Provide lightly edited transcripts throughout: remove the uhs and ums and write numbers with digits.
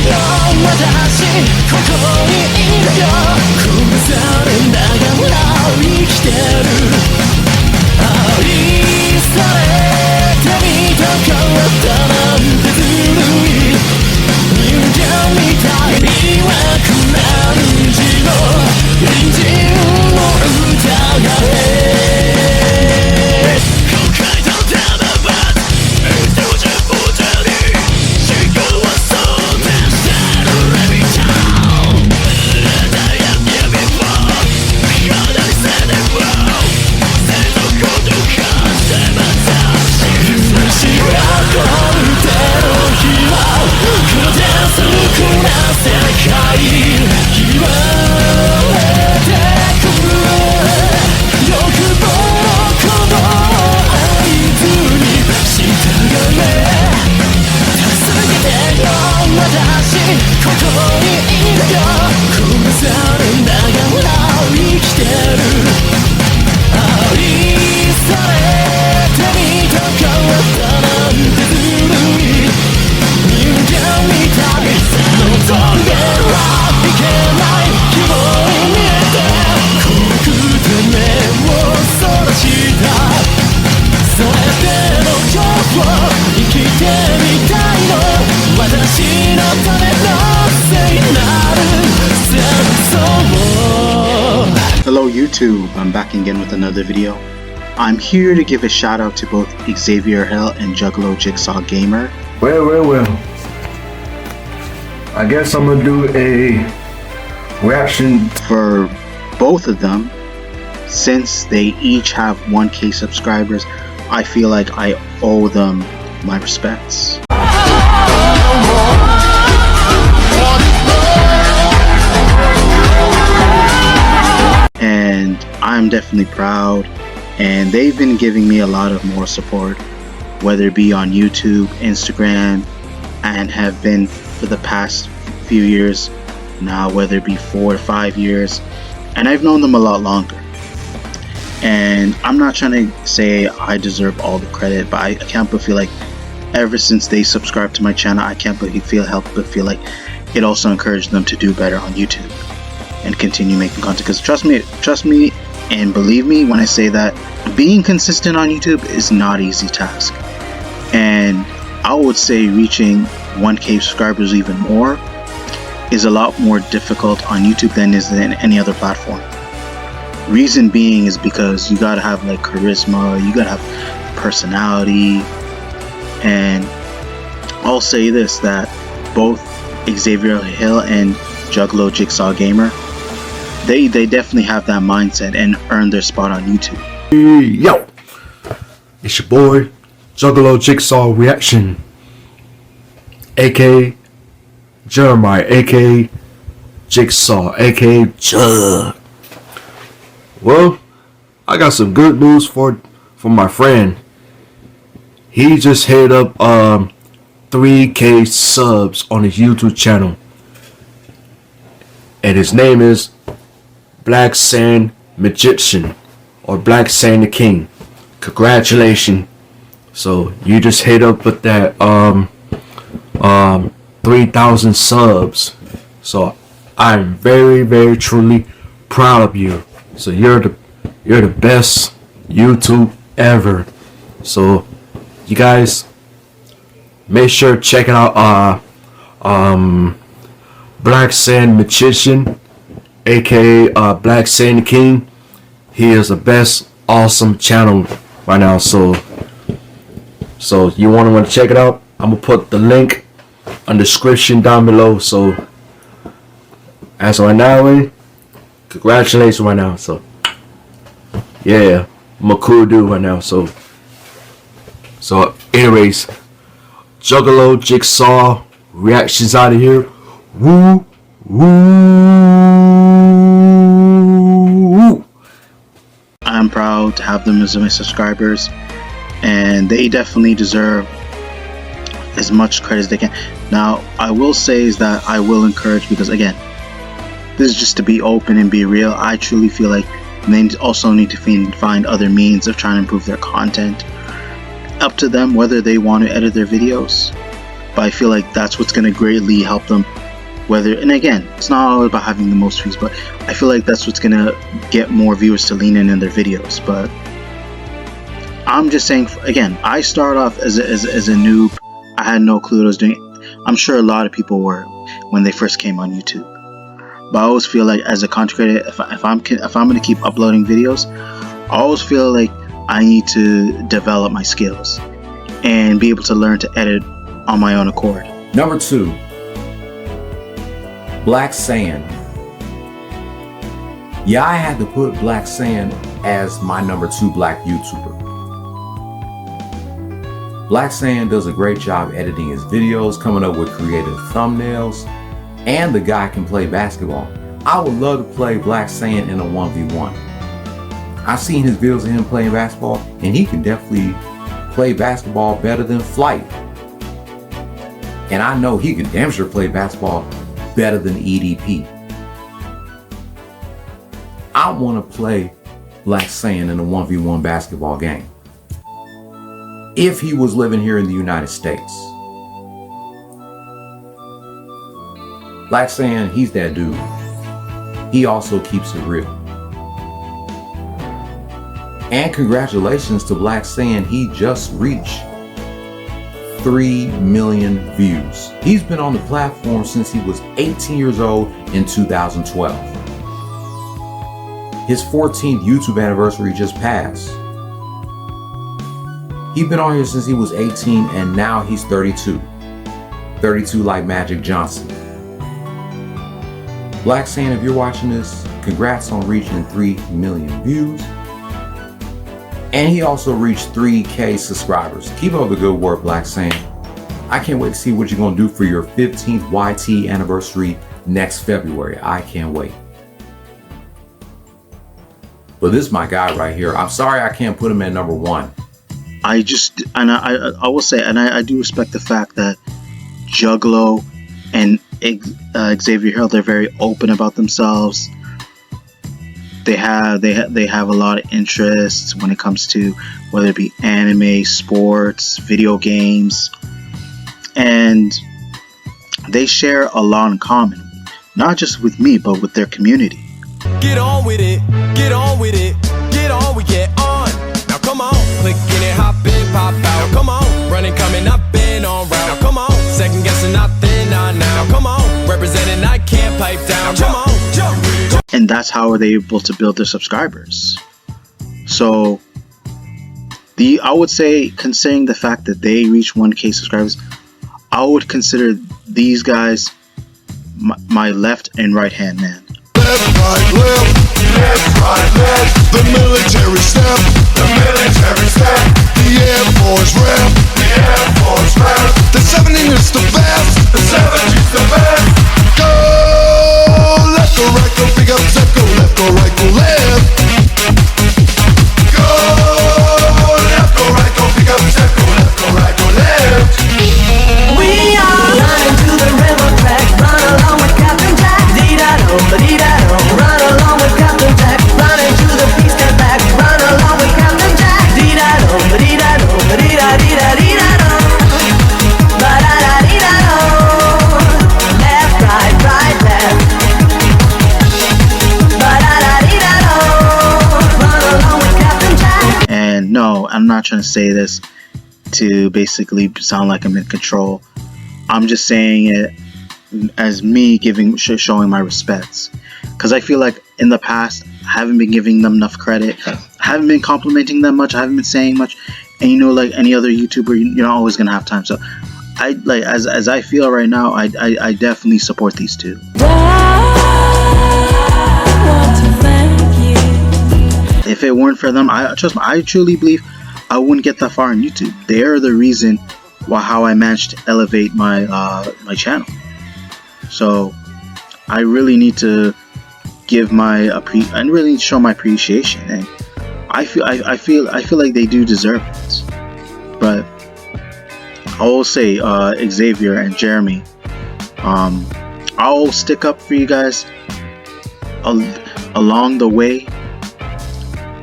よ私ここにいるよ殺されながら生きてる愛されてみたかったなんてずるい人間みたいにはくらんじろ隣人を疑え後悔とただば人じゃボタに思考はそうでしたレビタウンI am here before Beyond any setting world せのことかせまた許しがこんでの日は黒で少な世界言われてくる欲望のこの合図に従え助けてよ私ここにいるよ殺されながら生きてる愛されてみたかったなんてずるい人間みたい望んではいけない希望に見えて怖くて目をそらしたそれでも今日を生きてみたいの私のための聖なる戦争 Hello YouTube, I'm back again with another video. I'm here to give a shout out to both Xavier Hill and Juggalo Jigsaw Gamer. Well. I guess I'm gonna do a reaction for both of them. Since they each have 1K subscribers, I feel like I owe them my respects. And I'm definitely proud, and they've been giving me a lot of more support, whether it be on YouTube, Instagram, and have been for the past few years now, whether it be 4 or 5 years, and I've known them a lot longer. And I'm not trying to say I deserve all the credit, but I can't but feel like ever since they subscribed to my channel, I can't but help but feel like it also encouraged them to do better on YouTube and continue making content. Because trust me and believe me when I say that being consistent on YouTube is not an easy task, and I would say reaching 1K subscribers even more is a lot more difficult on YouTube than is in any other platform. Reason being is because you gotta have like charisma, you gotta have personality, and I'll say this, that both Xavier Hill and Juggalo Jigsaw Gamer, they definitely have that mindset and earn their spot on YouTube. Yo, it's your boy Juggalo Jigsaw Reaction, aka Jeremiah, aka Jigsaw, aka Jug. Well, I got some good news for my friend. He just hit up 3K subs on his YouTube channel, and his name is Xman1991 or Xman1991. Congratulations. So you just hit up with that 3,000 subs. So I'm very truly proud of you. So you're the best YouTube ever. So you guys make sure to check it out. Xman1991, aka Xman1991. He is the best awesome channel right now. So you want to check it out. I'm gonna put the link on the description down below. So as of right now, congratulations right now. So yeah, I'm a cool dude right now. So anyways, Juggalo Jigsaw reactions out of here. Woo. I'm proud to have them as my subscribers, and they definitely deserve as much credit as they can. Now, I will say is that I will encourage, because again, this is just to be open and be real. I truly feel like they also need to find other means of trying to improve their content. Up to them whether they want to edit their videos, but I feel like that's what's going to greatly help them. Whether, and again, it's not all about having the most views, but I feel like that's what's going to get more viewers to lean in their videos. But I'm just saying, again, I started off as a noob. I had no clue what I was doing. I'm sure a lot of people were when they first came on YouTube. But I always feel like as a content creator, if I'm going to keep uploading videos, I always feel like I need to develop my skills and be able to learn to edit on my own accord. Number 2, Black Sand. Yeah, I had to put Black Sand as my number 2 black YouTuber. Black Sand does a great job editing his videos, coming up with creative thumbnails, and the guy can play basketball. I would love to play Black Sand in a 1v1. I've seen his videos of him playing basketball, and he can definitely play basketball better than Flight. And I know he can damn sure play basketball better than EDP. I want to play Black Sand in a 1v1 basketball game. If he was living here in the United States. Black Sand, he's that dude. He also keeps it real. And congratulations to Black Sand, he just reached 3 million views. He's been on the platform since he was 18 years old in 2012. His 14th YouTube anniversary just passed. He's been on here since he was 18 and now he's 32. 32 like Magic Johnson. Black Sand, if you're watching this, congrats on reaching 3 million views. And he also reached 3K subscribers. Keep up the good work, Black Sand. I can't wait to see what you're gonna do for your 15th YT anniversary next February. I can't wait. But this is my guy right here. I'm sorry I can't put him at number 1. I will say, and I do respect the fact that Juggalo and Xavier Hill, they're very open about themselves. They have a lot of interests when it comes to whether it be anime, sports, video games, and they share a lot in common, not just with me, but with their community. Get on with it, get on with it, get on, we get on. Now come on, click in it, hop in, pop out. Now come on, running, coming up and on route. Now come on, second guessing nothing, nah, now come on, representing, I can't pipe down. Come on, jump. And that's how they're able to build their subscribers. So I would say, considering the fact that they reach 1K subscribers, I would consider these guys my left and right hand man. Left, right, left, the military step, the Air Force rep, the 17 is the best, Go left, go right, go pick up, step, go left, go right, go left. Go left, go right, go pick up, step, go left, go right, go left. We are running to the river track, run along with Captain Jack. Dee-da-do, ba-dee-da-do, run along with Captain Jack. Running to the beast and back, run along with Captain Jack. Dee-da-do, ba-dee-da-do, ba-dee-da-dee-da-dee-da-do. Ba-da-da-dee-da-do. Left, right, right, left. Ba-da-da-dee-da-do. Run along with Captain Jack. And no, I'm not trying to say this to basically sound like I'm in control. I'm just saying it as me showing my respects, because I feel like in the past I haven't been giving them enough credit, I haven't been complimenting them much, I haven't been saying much, and you know, like any other YouTuber, you're not always gonna have time. So I like, as I feel right now, I definitely support these two. If it weren't for them, I truly believe I wouldn't get that far on YouTube. They are the reason how I managed to elevate my my channel. So I really need to give I really need to show my appreciation, and I feel like they do deserve it. But I will say, Xavier and Jeremy, I'll stick up for you guys along the way,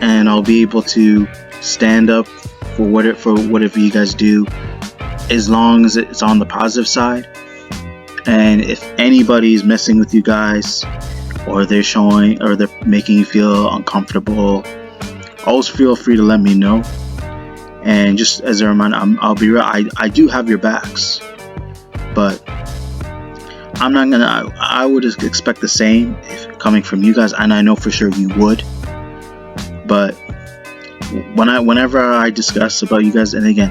and I'll be able to stand up for whatever you guys do, as long as it's on the positive side. And if anybody's messing with you guys, or they're showing, or they're making you feel uncomfortable, always feel free to let me know. And just as a reminder, I'll be real, I do have your backs, but I'm not gonna, I would expect the same if coming from you guys, and I know for sure you would. But whenever I discuss about you guys, and again,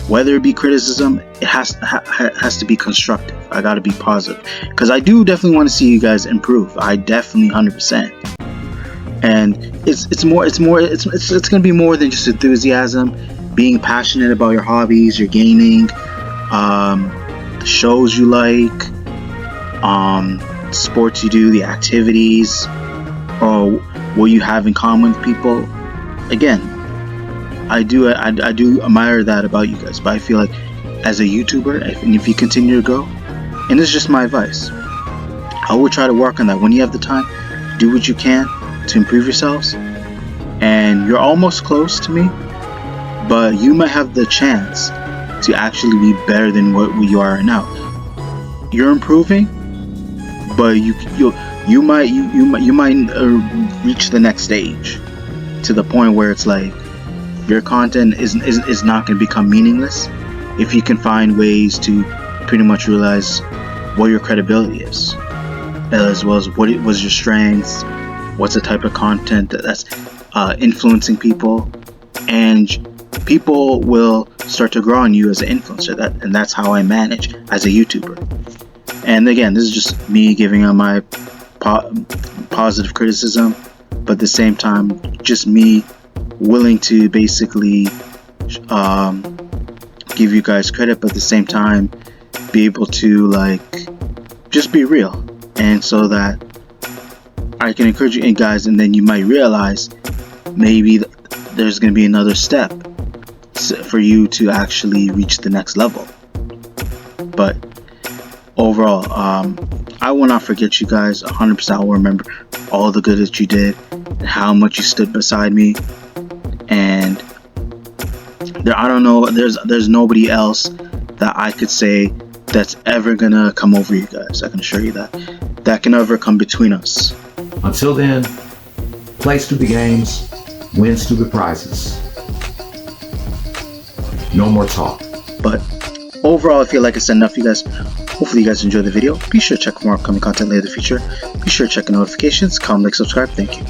whether it be criticism, it has to be constructive. I gotta be positive, because I do definitely want to see you guys improve. I definitely 100%. And it's gonna be more than just enthusiasm, being passionate about your hobbies, your gaming, the shows you like, sports you do, the activities, or what you have in common with people. Again, I do admire that about you guys, but I feel like as a YouTuber, if you continue to grow, and this is just my advice, I would try to work on that. When you have the time, do what you can to improve yourselves. And you're almost close to me, but you might have the chance to actually be better than what you are now. You're improving, but you might reach the next stage, to the point where it's like your content is not going to become meaningless if you can find ways to pretty much realize what your credibility is, as well as what was your strengths, what's the type of content that's influencing people, and people will start to grow on you as an influencer. And that's how I manage as a YouTuber. And again, this is just me giving out my positive criticism, but at the same time, just me willing to basically give you guys credit, but at the same time be able to like just be real, and so that I can encourage you guys, and then you might realize maybe there's going to be another step for you to actually reach the next level. But overall, I will not forget you guys. 100% I will remember all the good that you did and how much you stood beside me. And I don't know, there's nobody else that I could say that's ever gonna come over you guys. I can assure you that can ever come between us. Until then, play stupid games, win stupid prizes. No more talk. But overall, I feel like I said enough, you guys. Hopefully you guys enjoyed the video. Be sure to check for more upcoming content later in the future. Be sure to check the notifications, comment, like, subscribe. Thank you.